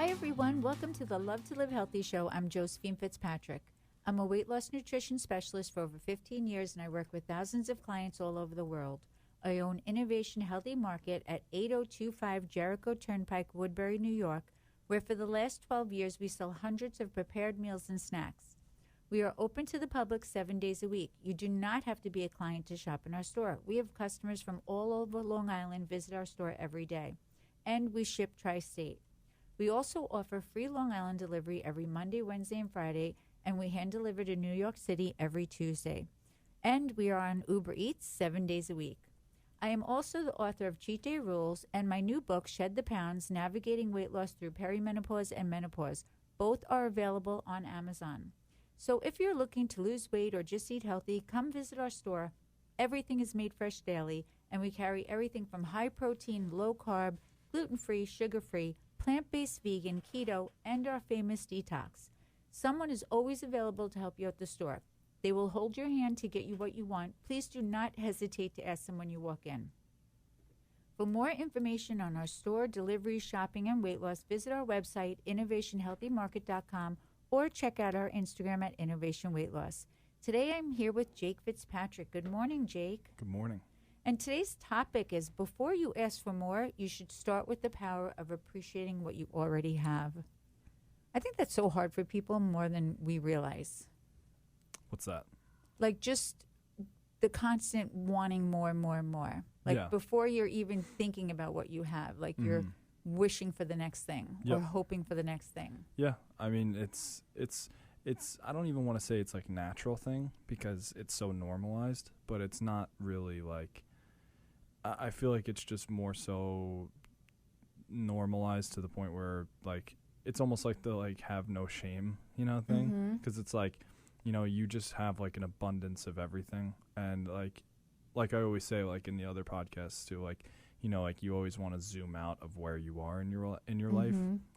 Hi, everyone. Welcome to the Love to Live Healthy show. I'm Josephine Fitzpatrick. I'm a weight loss nutrition specialist for over 15 years, and I work with thousands of clients all over the world. I own Innovation Healthy Market at 8025 Jericho Turnpike, Woodbury, New York, where for the last 12 years we sell hundreds of prepared meals and snacks. We are open to the public 7 days a week. You do not have to be a client to shop in our store. We have customers from all over Long Island visit our store every day, and we ship tri-state. We also offer free Long Island delivery every Monday, Wednesday, and Friday, and we hand deliver to New York City every Tuesday. And we are on Uber Eats 7 days a week. I am also the author of Cheat Day Rules and my new book, Shed the Pounds, Navigating Weight Loss Through Perimenopause and Menopause. Both are available on Amazon. So if you're looking to lose weight or just eat healthy, come visit our store. Everything is made fresh daily, and we carry everything from high protein, low carb, gluten-free, sugar-free, plant-based, vegan, keto, and our famous detox. Someone is always available to help you at the store. They will hold your hand to get you what you want. Please do not hesitate to ask them when you walk in. For more information on our store, delivery, shopping, and weight loss, visit our website, innovationhealthymarket.com, or check out our Instagram at Innovation Weight Loss. Today I'm here with Jake Fitzpatrick. Good morning, Jake. Good morning. And today's topic is, before you ask for more, you should start with the power of appreciating what you already have. I think that's so hard for people more than we realize. What's that? Like just the constant wanting more and more and more. Like before you're even thinking about what you have, like you're wishing for the next thing or hoping for the next thing. Yeah. I mean, it's I don't even want to say it's like natural thing because it's so normalized, but it's not really like, I feel like it's just more so normalized to the point where like, it's almost like the like have no shame, thing. Because it's like, you just have like an abundance of everything. And like I always say, like in the other podcasts too, like, like you always want to zoom out of where you are in your life,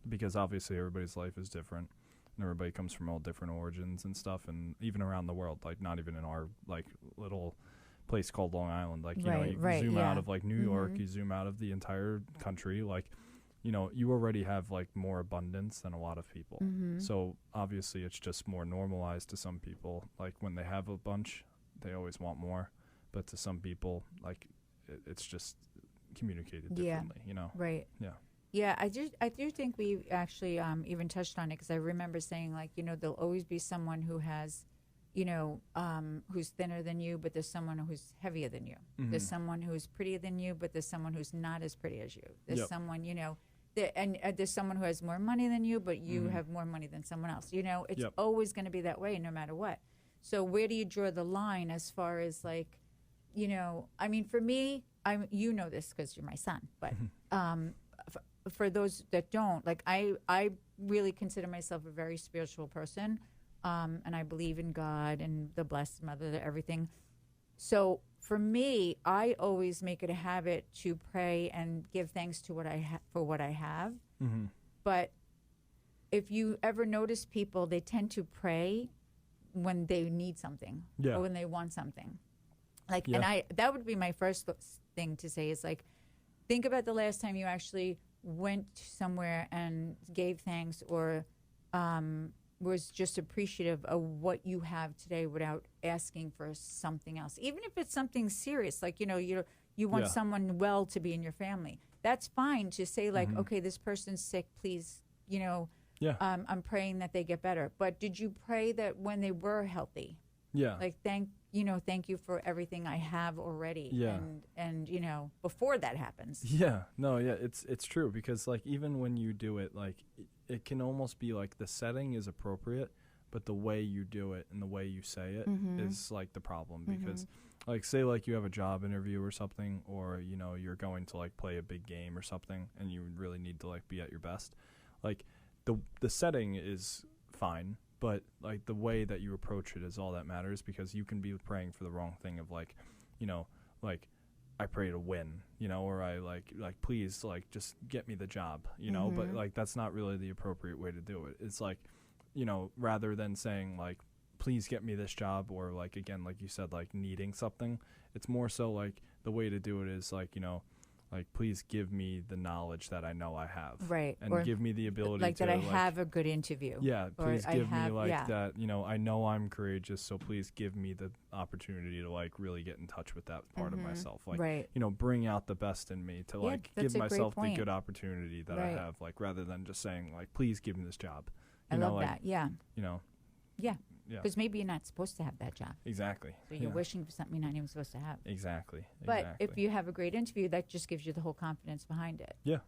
because obviously everybody's life is different and everybody comes from all different origins and stuff. And even around the world, like not even in our like little place called Long Island, like, you zoom out of like New York, you zoom out of the entire country, like, you already have like more abundance than a lot of people. So obviously it's just more normalized to some people. Like when they have a bunch, they always want more. But to some people, like it's just communicated differently, Right. Yeah. Yeah, I do think we actually even touched on it, because I remember saying like, there'll always be someone who has, who's thinner than you, but there's someone who's heavier than you. There's someone who's prettier than you, but there's someone who's not as pretty as you. There's someone, there's someone who has more money than you, but you have more money than someone else. It's always going to be that way no matter what. So where do you draw the line as far as like, I mean, for me, this because you're my son, but for those that don't, like I really consider myself a very spiritual person, and I believe in God and the Blessed Mother, everything. So for me, I always make it a habit to pray and give thanks to for what I have. But if you ever notice people, they tend to pray when they need something or when they want something. Like, and that would be my first thing to say is like, think about the last time you actually went somewhere and gave thanks or was just appreciative of what you have today without asking for something else. Even if it's something serious, like, you want someone well to be in your family. That's fine to say like, okay, this person's sick, please, I'm praying that they get better. But did you pray that when they were healthy? Yeah. Like, thank you for everything I have already. Yeah. And before that happens. Yeah. No, yeah, it's true, because like even when you do it, like it can almost be like the setting is appropriate, but the way you do it and the way you say it is like the problem, because like say like you have a job interview or something, or you're going to like play a big game or something and you really need to like be at your best. Like the setting is fine, but like the way that you approach it is all that matters, because you can be praying for the wrong thing of like, like I pray to win, or I like please like just get me the job, but like that's not really the appropriate way to do it. It's like, rather than saying like please get me this job, or like again like you said, like needing something, it's more so like the way to do it is like, like, please give me the knowledge that I know I have. Right. And give me the ability like to, that I have a good interview. Yeah, please give me, like, yeah. that, you know, I know I'm courageous, so please give me the opportunity to, like, really get in touch with that part of myself. Like, right. you know, bring out the best in me to, like, give myself the good opportunity that I have, like, rather than just saying, like, please give me this job. I love that, yeah. You know. Yeah. Because maybe you're not supposed to have that job. Exactly. So you're wishing for something you're not even supposed to have. Exactly. But if you have a great interview, that just gives you the whole confidence behind it. Yeah.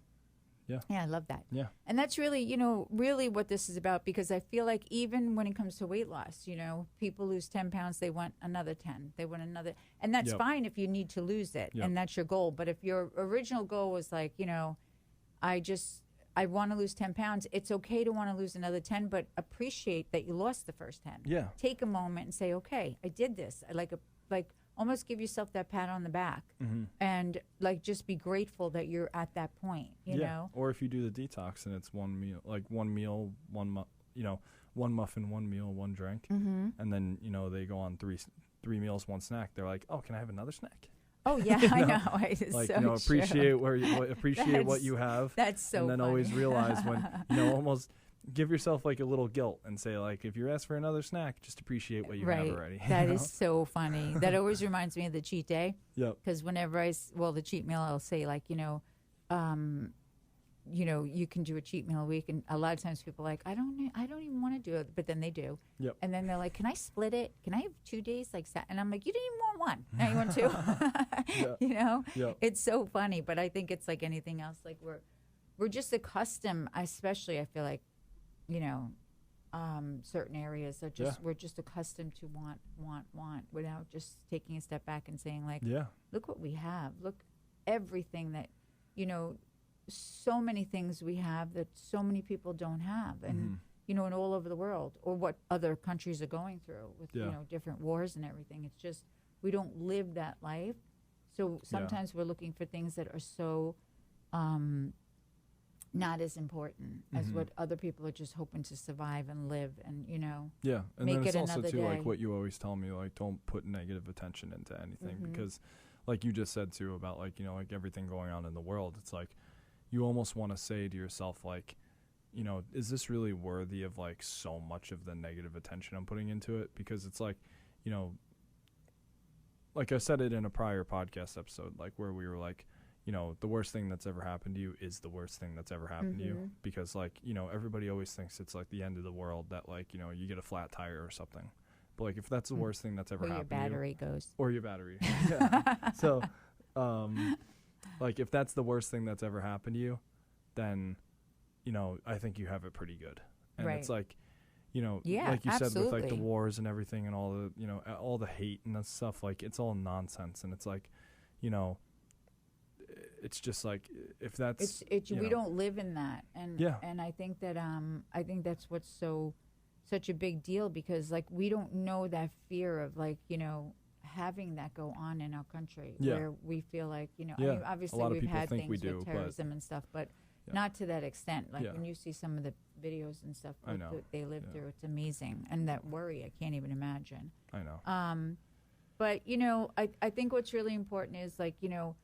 Yeah. Yeah, I love that. Yeah. And that's really, you know, really what this is about, because I feel like even when it comes to weight loss, you know, people lose 10 pounds, they want another 10. They want another. And that's fine if you need to lose it and that's your goal. But if your original goal was like, you know, I want to lose 10 pounds. It's okay to want to lose another 10, but appreciate that you lost the first 10. Yeah. Take a moment and say, okay, I did this. I like almost give yourself that pat on the back and like just be grateful that you're at that point, you know? Or if you do the detox and it's one meal, you know, one muffin, one meal, one drink. And then, you know, they go on three meals, one snack. They're like, oh, can I have another snack? Oh yeah, I know. It's like, so you know, appreciate true. appreciate what you have. That's so. And then funny. always realize when, you know, almost give yourself like a little guilt and say, like, if you're asked for another snack, just appreciate what you have already. That is so funny. That always reminds me of the cheat day. Yep. Because whenever the cheat meal, I'll say, like, you know, you can do a cheat meal a week, and a lot of times people are like, I don't even want to do it, but then they do. Yep. And then they're like, can I split it? Can I have 2 days like that? And I'm like, you didn't even want one. Now you want two. You know, it's so funny, but I think it's like anything else. Like we're just accustomed, especially I feel like, you know, certain areas are just we're just accustomed to want without just taking a step back and saying, like, look what we have. Look, everything that, you know, so many things we have that so many people don't have, and you know, and all over the world, or what other countries are going through with you know, different wars and everything. It's just we don't live that life, so sometimes we're looking for things that are so not as important as what other people are just hoping to survive and live, and you know, and make then it's it also another too day. like what you always tell me, like, don't put negative attention into anything, because like you just said too about, like, you know, like everything going on in the world, it's like you almost want to say to yourself, like, you know, is this really worthy of like so much of the negative attention I'm putting into it? Because it's like, you know, like I said it in a prior podcast episode, like where we were like, you know, the worst thing that's ever happened to you is the worst thing that's ever happened to you, because like, you know, everybody always thinks it's like the end of the world that, like, you know, you get a flat tire or something. But like, if that's the worst thing that's ever happened to you, or your battery goes, or your battery, so like, if that's the worst thing that's ever happened to you, then, you know, I think you have it pretty good. And it's like, you know, like you said with like the wars and everything and all the, you know, all the hate and that stuff, like it's all nonsense. And it's like, you know, it's just like, if that's we don't live in that, and and I think that that's what's such a big deal, because like we don't know that fear of, like, you know, having that go on in our country, where we feel like, you know, I mean, obviously we've had things with terrorism and stuff, but not to that extent. Like when you see some of the videos and stuff that they live through, it's amazing, and that worry, I can't even imagine. I know. But you know, I think what's really important is, like, you know,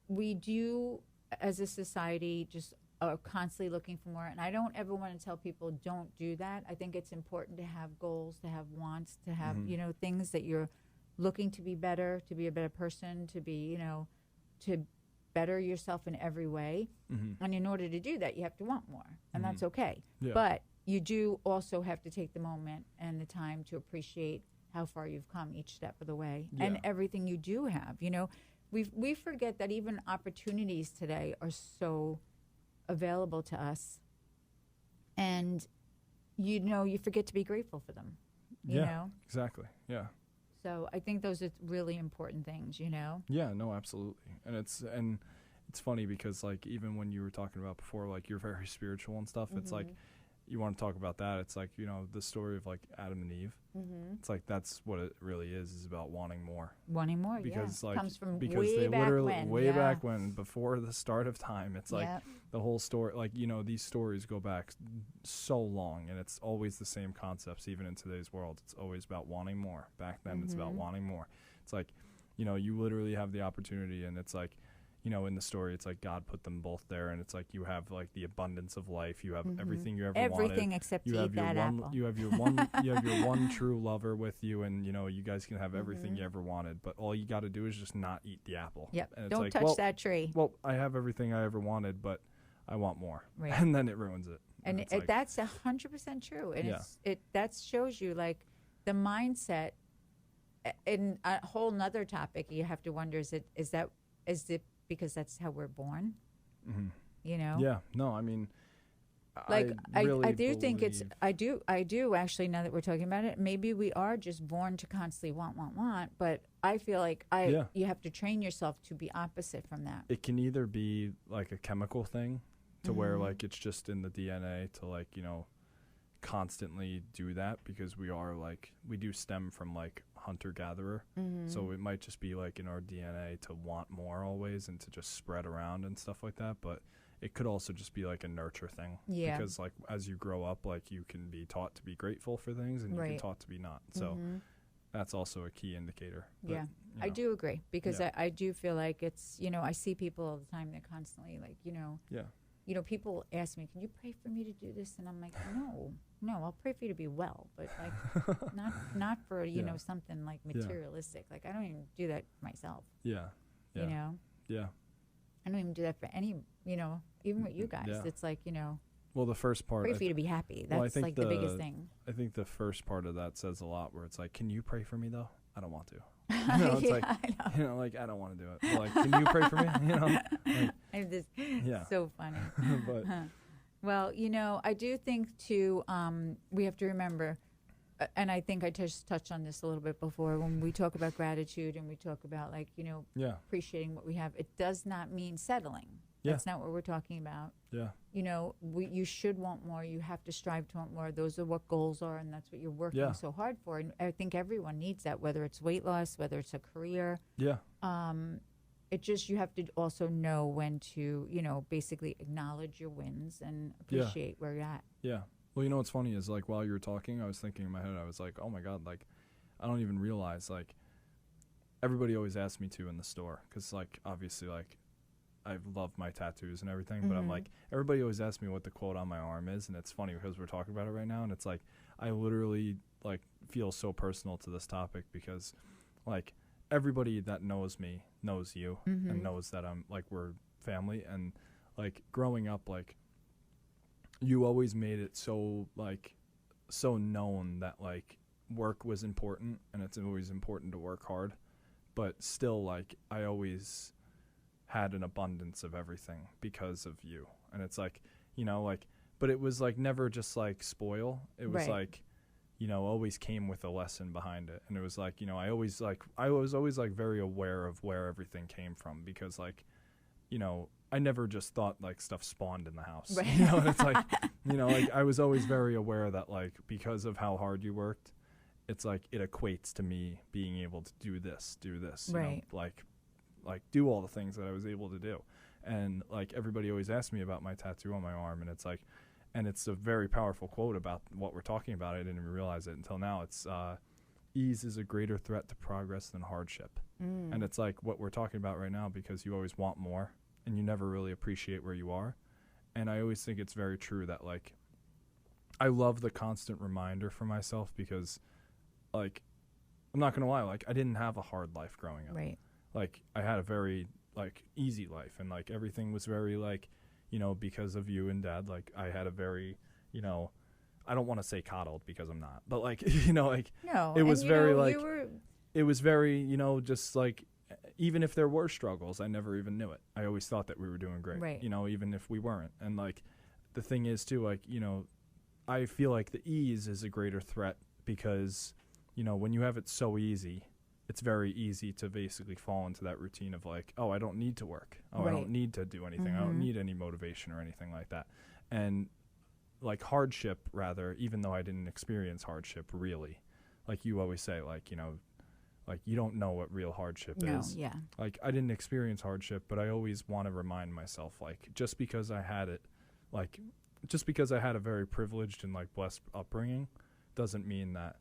we do as a society just are constantly looking for more, and I don't ever want to tell people don't do that. I think it's important to have goals, to have wants, to have you know, things that you're looking to be better, to be a better person, to be, you know, to better yourself in every way. And in order to do that, you have to want more, and that's okay. But you do also have to take the moment and the time to appreciate how far you've come each step of the way, and everything you do have. You know, we forget that even opportunities today are so available to us, and you know, you forget to be grateful for them. You know, exactly. So I think those are really important things, you know. No, absolutely. And it's funny because, like, even when you were talking about before, like, you're very spiritual and stuff, it's like, you want to talk about that, it's like, you know, the story of like Adam and Eve. It's like, that's what it really is about wanting more. Because like, comes from because way they back literally when, way back when, before the start of time. It's like the whole story, like, you know, these stories go back so long, and it's always the same concepts. Even in today's world, it's always about wanting more. Back then it's about wanting more. It's like, you know, you literally have the opportunity, and it's like, in the story, it's like God put them both there, and it's like you have like the abundance of life. You have everything you ever wanted. Everything except You to have eat your that one. apple. You have your one. You have your one true lover with you, and you guys can have everything you ever wanted. But all you got to do is just not eat the apple. Yep. And it's Don't like, touch well, that tree. Well, I have everything I ever wanted, but I want more, Right. and then it ruins it. And it's like, that's 100% true. And Yeah. that shows you like the mindset. In a whole nother topic, you have to wonder: is it because that's how we're born? You know? Yeah. No, I mean, Like I really I do think it's believe- I do actually, now that we're talking about it, maybe we are just born to constantly want, but I feel like you have to train yourself to be opposite from that. It can either be like a chemical thing to where like it's just in the DNA to like, constantly do that, because we do stem from like hunter gatherer. So it might just be like in our DNA to want more always and to just spread around and stuff like that. But it could also just be like a nurture thing. Yeah. Because like as you grow up, like you can be taught to be grateful for things and you can taught to be not. So that's also a key indicator. But, Yeah. I do agree, because Yeah. I do feel like it's, I see people all the time, they're constantly like, Yeah. People ask me, can you pray for me to do this? And I'm like, no, I'll pray for you to be well, but like not for, Yeah. something like materialistic. Like I don't even do that for myself. Yeah. Yeah. Yeah. I don't even do that for any, even with you guys. Yeah. It's like, Well, the first part, pray for you to be happy. That's well, I think like the biggest thing. I think the first part of that says a lot, where it's like, can you pray for me though? I don't want to. It's Yeah, like, I know. like I don't want to do it. Like, can you pray for me? Like, I'm just Yeah. so funny. but Well, I do think too, we have to remember, and I think I just touched on this a little bit before, when we talk about gratitude and we talk about like, yeah, appreciating what we have, it does not mean settling. Yeah. That's not what we're talking about. yeah, You should want more. You have to strive to want more. Those are what goals are, and that's what you're working Yeah. so hard for. And I think everyone needs that, whether it's weight loss, whether it's a career. yeah, It just, you have to also know when to, basically acknowledge your wins and appreciate where you're at. yeah. Well, what's funny is like while you were talking, I was thinking in my head, I was like, oh my God, like I don't even realize like everybody always asks me to in the store, because like obviously like I love my tattoos and everything, but I'm like, everybody always asks me what the quote on my arm is, and it's funny because we're talking about it right now, and it's like I literally like feel so personal to this topic, because like everybody that knows me knows you and knows that I'm like, we're family, and like growing up, like you always made it so known that like work was important, and it's always important to work hard, but still like I always had an abundance of everything because of you. And it's like, but it was like never just like spoil. It was like, always came with a lesson behind it. And it was like, I was always like very aware of where everything came from, because like, I never just thought like stuff spawned in the house. Right. And it's like, like I was always very aware that like, because of how hard you worked, it's like it equates to me being able to do this, Right. like do all the things that I was able to do. And like everybody always asks me about my tattoo on my arm, and it's like, and it's a very powerful quote about what we're talking about. I didn't even realize it until now. It's ease is a greater threat to progress than hardship. And it's like what we're talking about right now, because you always want more and you never really appreciate where you are. And I always think it's very true that like I love the constant reminder for myself, because like I'm not gonna lie, like I didn't have a hard life growing up. Right. Like I had a very like easy life, and like everything was very like, because of you and Dad, like I had a very, I don't want to say coddled, because I'm not, but like, like No, it was very like, you were, it was very, just like, even if there were struggles, I never even knew it. I always thought that we were doing great, Right. Even if we weren't. And like, the thing is too, like, I feel like the ease is a greater threat, because, when you have it so easy, it's very easy to basically fall into that routine of like, oh, I don't need to work. Oh, Right. I don't need to do anything. I don't need any motivation or anything like that. And like hardship, rather, even though I didn't experience hardship really, like you always say, like, like you don't know what real hardship is. yeah. Like I didn't experience hardship, but I always want to remind myself, like, just because I had it, like, just because I had a very privileged and like blessed upbringing doesn't mean that,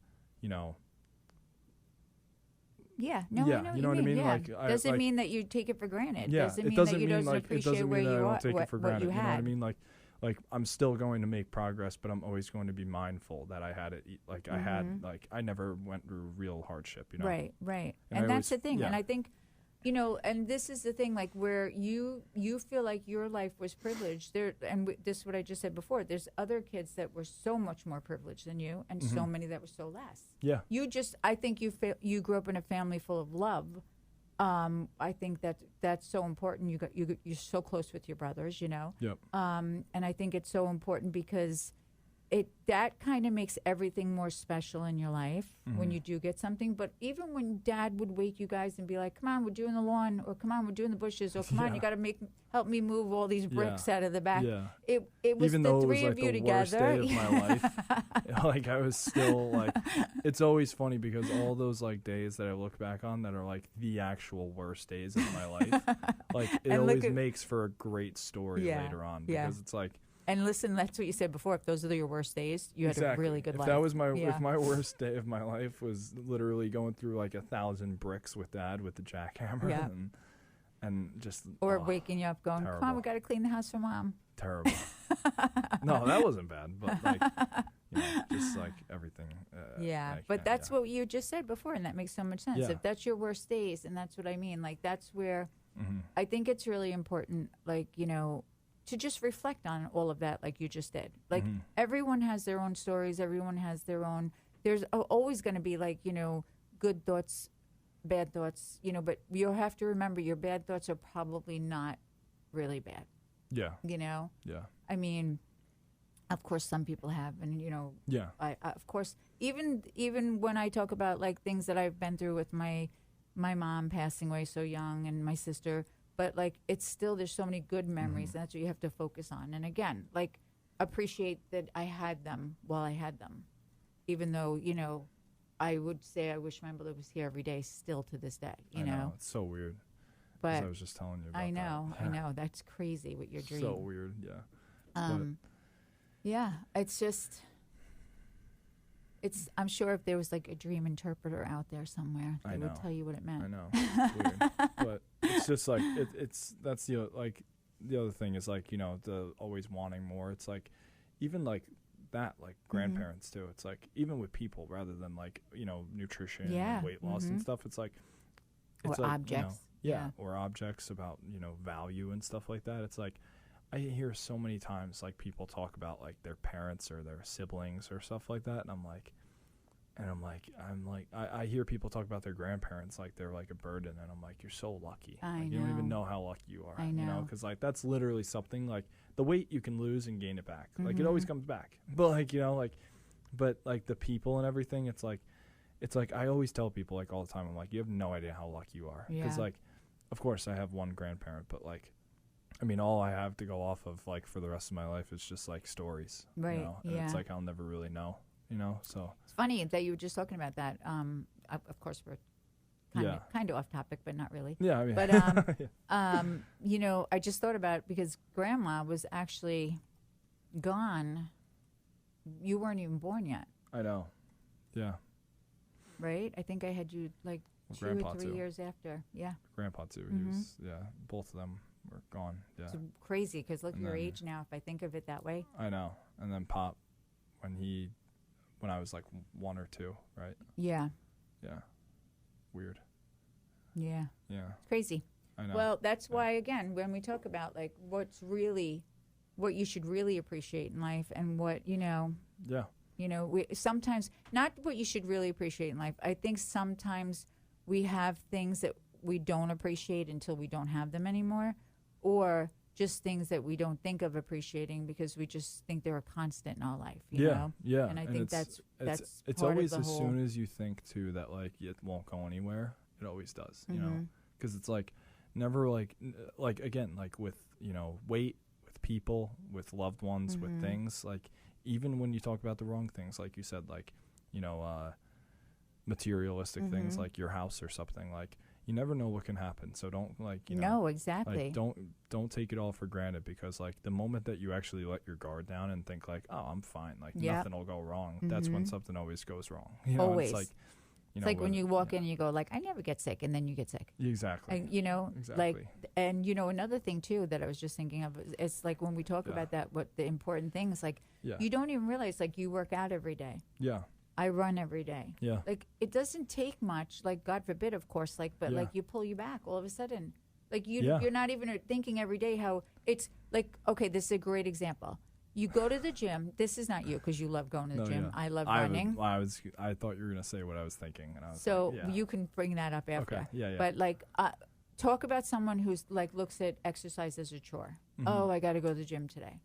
Yeah, no, Yeah, I know you know what I mean? Yeah. Like, doesn't mean that you take it for granted. Yeah, Doesn't it mean doesn't that you mean doesn't like it appreciate doesn't where mean that I you don't are, take it for what granted. you You know what I had. mean? Like I'm still going to make progress, but I'm always going to be mindful that I had it. Like I had, like I never went through real hardship. You know? Right, right. And And that's the thing. yeah. And I think, you know, and this is the thing, like where you feel like your life was privileged. There, and this is what I just said before. There's other kids that were so much more privileged than you, and so many that were so less. Yeah. I think you grew up in a family full of love. I think that's so important. You're so close with your brothers, you know. Yep. And I think it's so important because that kind of makes everything more special in your life when you do get something. But even when Dad would wake you guys and be like, "Come on, we're doing the lawn," or "Come on, we're doing the bushes," or "Come on, you got to help me move all these bricks out of the back." Yeah. It was Even the though three it was of like you the together. worst day of my life, like I was still like, it's always funny because all those like days that I look back on that are like the actual worst days of my life, like it always makes for a great story later on because it's like. And listen, that's what you said before. If those are your worst days, you had a really good life. If that was if my worst day of my life was literally going through like 1,000 bricks with Dad with the jackhammer and just waking you up going, terrible. "Come on, we got to clean the house for Mom." Terrible. No, that wasn't bad, but like just like everything. But that's what you just said before, and that makes so much sense. Yeah. If that's your worst days, and that's what I mean, like that's where I think it's really important, like, you know, to just reflect on all of that like you just did. Like everyone has their own stories, everyone has their own, there's always going to be like, you know, good thoughts, bad thoughts, you know, but you have to remember your bad thoughts are probably not really bad. Yeah. You know? Yeah. I mean, of course some people have, and you know, I of course, even when I talk about like things that I've been through with my mom passing away so young and my sister, but like it's still, there's so many good memories, and that's what you have to focus on. And again, like appreciate that I had them while I had them, even though, you know, I would say I wish my mother was here every day still to this day, you know. It's so weird. But I was just telling you about I know, that. I know. That's crazy what your dream. So weird, yeah. Yeah, it's just, I'm sure if there was like a dream interpreter out there somewhere, they would tell you what it meant. I know. It's weird. But it's just like, that's the, like, the other thing is like, you know, the always wanting more. It's like, even like that, like grandparents too. It's like, even with people rather than like, you know, nutrition and weight loss and stuff, it's like, or like, objects. You know, or objects about, you know, value and stuff like that. It's like, I hear so many times like people talk about like their parents or their siblings or stuff like that, and I'm like, I hear people talk about their grandparents like they're like a burden, and I'm like, you're so lucky. Like, you don't even know how lucky you are. I know. You know, because like that's literally something like the weight you can lose and gain it back. Like it always comes back. But like, you know, like, but like the people and everything, it's like I always tell people like all the time, I'm like, you have no idea how lucky you are. Because like, of course I have one grandparent, but like, I mean, all I have to go off of like for the rest of my life is just like stories. Right. You know? And it's like I'll never really know. You know, so it's funny that you were just talking about that. Of course, we're kind of off topic, but not really. Yeah, I mean, but you know, I just thought about it because Grandma was actually gone. You weren't even born yet. I know. Yeah. Right. I think I had you like 2 or 3 years after. Yeah. Grandpa too. He was. Yeah. Both of them were gone. Yeah. It's crazy because look at your age now. If I think of it that way. I know. And then Pop, when I was like 1 or 2, right? Yeah. Yeah. Weird. Yeah. Yeah. It's crazy. I know. Well, that's why, again, when we talk about like what you should really appreciate in life and what, you know. Yeah. You know, we sometimes, not what you should really appreciate in life. I think sometimes we have things that we don't appreciate until we don't have them anymore, or just things that we don't think of appreciating because we just think they're a constant in our life. You know? Yeah. And I think that's it's part always of the as whole. soon as you think too that like it won't go anywhere, it always does. You know, because it's like never like again like with, you know, weight, with people, with loved ones, with things, like even when you talk about the wrong things, like you said, like, you know, materialistic things like your house or something, like you never know what can happen. So don't like, you know. No, exactly. Like, don't take it all for granted, because like the moment that you actually let your guard down and think like, oh, I'm fine, like nothing will go wrong, that's when something always goes wrong. You know, always. It's like It's like when you walk in and you go like, I never get sick, and then you get sick. Exactly. And, you know, like, and you know, another thing too that I was just thinking of is like when we talk about that, what the important things, like you don't even realize, like, you work out every day. Yeah. I run every day. Yeah. Like, it doesn't take much, like, God forbid, of course, like, but like you pull you back all of a sudden. Like you're not even thinking every day how it's like, okay, this is a great example. You go to the gym. This is not you because you love going to the gym. I love running. I thought you were going to say what I was thinking. And I was so you can bring that up after. Okay. Yeah. But like, talk about someone who's like looks at exercise as a chore. Mm-hmm. Oh, I got to go to the gym today.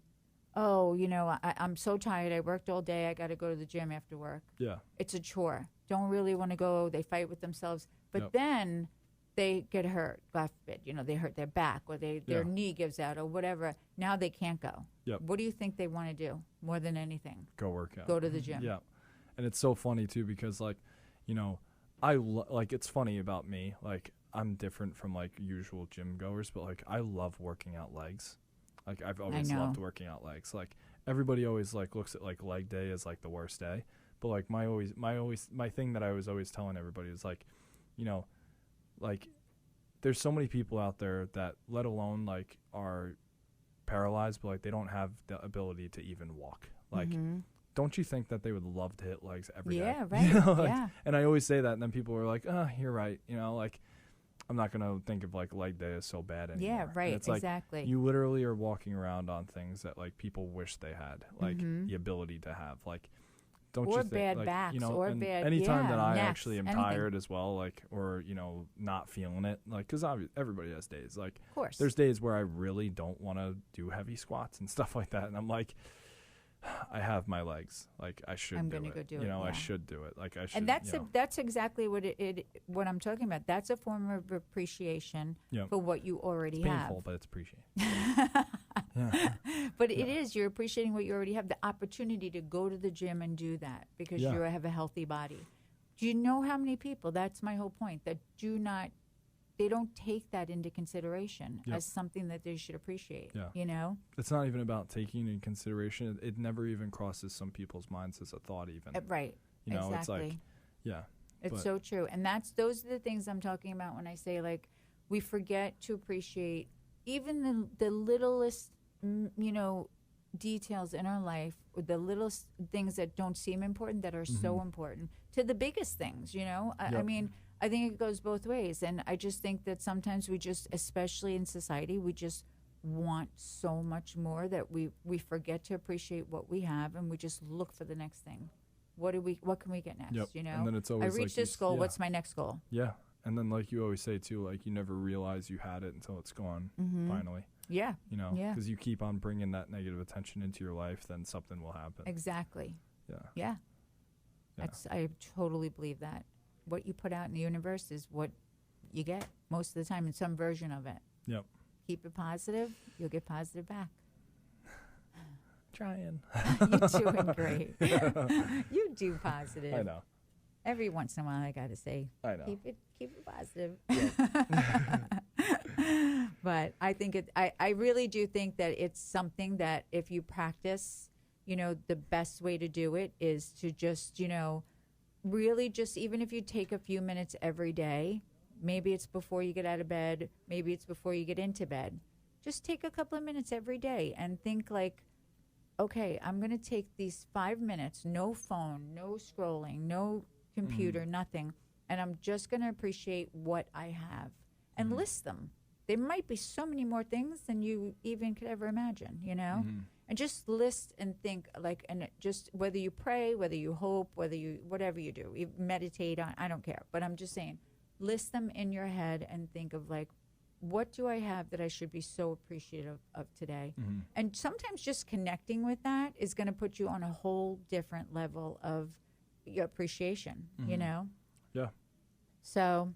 Oh, you know, I'm so tired. I worked all day. I got to go to the gym after work. Yeah. It's a chore. Don't really want to go. They fight with themselves. But then they get hurt, God forbid. You know, they hurt their back or their knee gives out or whatever. Now they can't go. Yep. What do you think they want to do more than anything? Go work out. Go to the gym. Yeah. And it's so funny, too, because, like, you know, like, it's funny about me. Like, I'm different from, like, usual gym goers, but, like, I love working out legs. Like, I've always loved working out legs. Like, everybody always, like, looks at, like, leg day as, like, the worst day. But, like, my thing that I was always telling everybody is, like, you know, like, there's so many people out there that, let alone, like, are paralyzed, but, like, they don't have the ability to even walk. Like, don't you think that they would love to hit legs every day? Yeah, right. You know, like, and I always say that, and then people are like, oh, you're right. You know, like, I'm not going to think of, like, leg day as so bad anymore. Yeah, right, it's exactly. Like, you literally are walking around on things that, like, people wish they had, like, the ability to have. Like, don't you think, bad like, backs, you know, or and bad, anytime that I necks, actually am tired as well, like, or, you know, not feeling it, like, because everybody has days. Like, of course. There's days where I really don't want to do heavy squats and stuff like that, and I'm like, I have my legs. Like, I should I'm do gonna it. go do you know, it. I should do it. Like, I should. And that's exactly what what I'm talking about. That's a form of appreciation for what you already it's have. Painful, but it's appreciated. But it is. You're appreciating what you already have. The opportunity to go to the gym and do that because you have a healthy body. Do you know how many people? That's my whole point. That they don't take that into consideration as something that they should appreciate. Yeah. You know? It's not even about taking in consideration. It never even crosses some people's minds as a thought even. Right. You know, exactly. It's like, It's so true. And those are the things I'm talking about when I say, like, we forget to appreciate even the littlest, you know, details in our life, or the littlest things that don't seem important that are so important, to the biggest things, you know? I mean, I think it goes both ways. And I just think that sometimes we just, especially in society, we just want so much more that we forget to appreciate what we have, and we just look for the next thing. What can we get next? You know? And then it's always I reached like this goal. What's my next goal? Yeah. And then, like you always say, too, like, you never realize you had it until it's gone, finally. Yeah. You know, because you keep on bringing that negative attention into your life, then something will happen. Exactly. Yeah. I totally believe that. What you put out in the universe is what you get most of the time in some version of it. Yep. Keep it positive, you'll get positive back. Trying. You're doing great. You do positive. I know. Every once in a while, I got to say, I know. Keep it positive. But I think I really do think that it's something that if you practice, you know, the best way to do it is to just, you know, really just, even if you take a few minutes every day, maybe it's before you get out of bed, maybe it's before you get into bed, just take a couple of minutes every day and think like, okay, I'm going to take these 5 minutes, no phone, no scrolling, no computer, nothing, and I'm just going to appreciate what I have and list them. There might be so many more things than you even could ever imagine, you know? And just list and think, like, and just whether you pray, whether you hope, whatever you do, you meditate on, I don't care. But I'm just saying, list them in your head and think of, like, what do I have that I should be so appreciative of today? And sometimes just connecting with that is going to put you on a whole different level of your appreciation, you know? Yeah. So,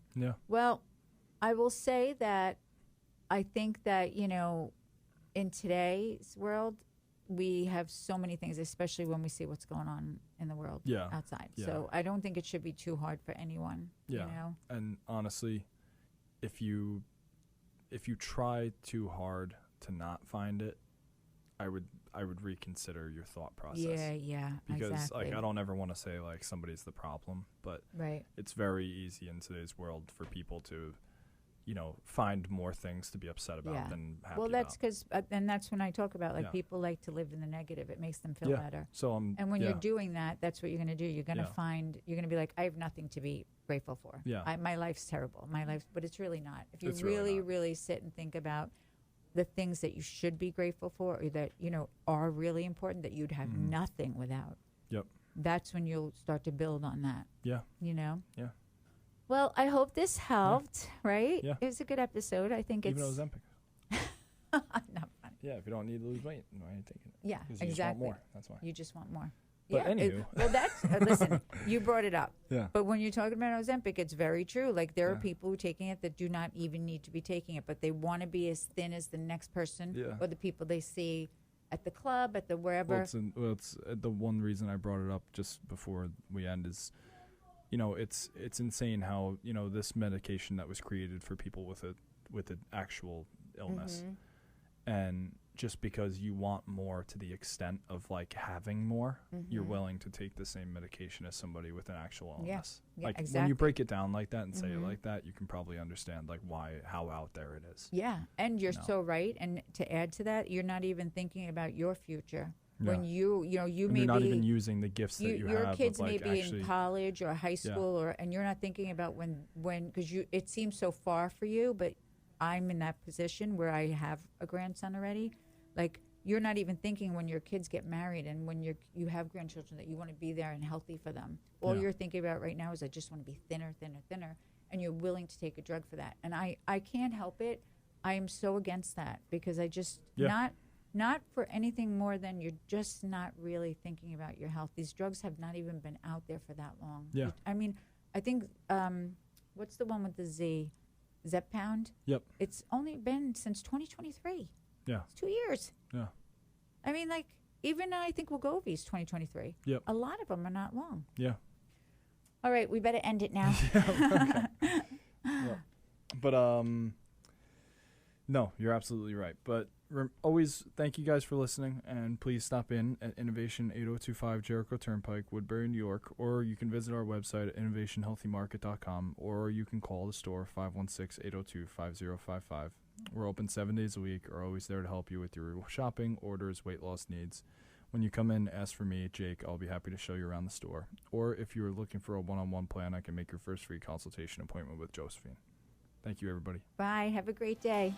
well, I will say that I think that, you know, in today's world, we have so many things, especially when we see what's going on in the world outside. So I don't think it should be too hard for anyone, you know? And honestly, if you try too hard to not find it, I I would reconsider your thought process. Yeah, Because exactly. like I don't ever want to say like somebody's the problem, but Right. it's very easy in today's world for people to, find more things to be upset about Yeah. than happy Well, that's about. because, and that's when I talk about, like, Yeah. people like to live in the negative. It makes them feel Yeah. better. So And when you're doing that, that's what you're going to do. You're going to Yeah. you're going to be like, I have nothing to be grateful for. Yeah. My life's terrible. But it's really not. If you It's really not. really sit and think about the things that you should be grateful for, or that, are really important, that you'd have Mhm. nothing without. Yep. That's when you'll start to build on that. Yeah. Yeah. Well, I hope this helped, right? Yeah. It was a good episode. I think Even it's Ozempic. not funny. Yeah, if you don't need to lose weight, why are you taking it? Yeah, 'Cause you exactly. just want more. That's why. You just want more. But yeah. anywho. Well, that's listen. You brought it up. Yeah. But when you're talking about Ozempic, it's very true. Like, there are Yeah. people who are taking it that do not even need to be taking it, but they want to be as thin as the next person Yeah. or the people they see at the club, at the wherever. Well, it's the one reason I brought it up just before we end is, it's insane how this medication that was created for people with an actual illness, Mhm. and just because you want more to the extent of like having more, you're Mhm. willing to take the same medication as somebody with an actual illness. Yeah, Like when exactly. you break it down like that and say it Mhm. like that, you can probably understand like how out there it is. Yeah, and you're No. so right. And to add to that, you're not even thinking about your future. Yeah. When you And may you're not be even using the gifts that you your have. kids of, may like, be actually, in college or high school, and you're not thinking about when because it seems so far for you, but I'm in that position where I have a grandson already. Like, you're not even thinking when your kids get married and when you have grandchildren that you want to be there and healthy for them. All Yeah. you're thinking about right now is, I just want to be thinner, and you're willing to take a drug for that. And I can't help it. I am so against that, because I just not for anything more than you're just not really thinking about your health. These drugs have not even been out there for that long. Yeah. I mean, I think, what's the one with the Z? Zepbound? Yep. It's only been since 2023. Yeah. It's 2 years. Yeah. I mean, like, even I think Wegovy's 2023. Yep. A lot of them are not long. Yeah. All right, we better end it now. Yeah. But no, you're absolutely right. But always thank you guys for listening, and please stop in at Innovation 8025 Jericho Turnpike, Woodbury, New York, or you can visit our website at innovationhealthymarket.com, or you can call the store 516-802-5055. We're open 7 days a week. Are always there to help you with your shopping, orders, weight loss needs. When you come in, ask for me, Jake. I'll be happy to show you around the store. Or if you're looking for a one-on-one plan, I can make your first free consultation appointment with Josephine. Thank you, everybody. Bye. Have a great day.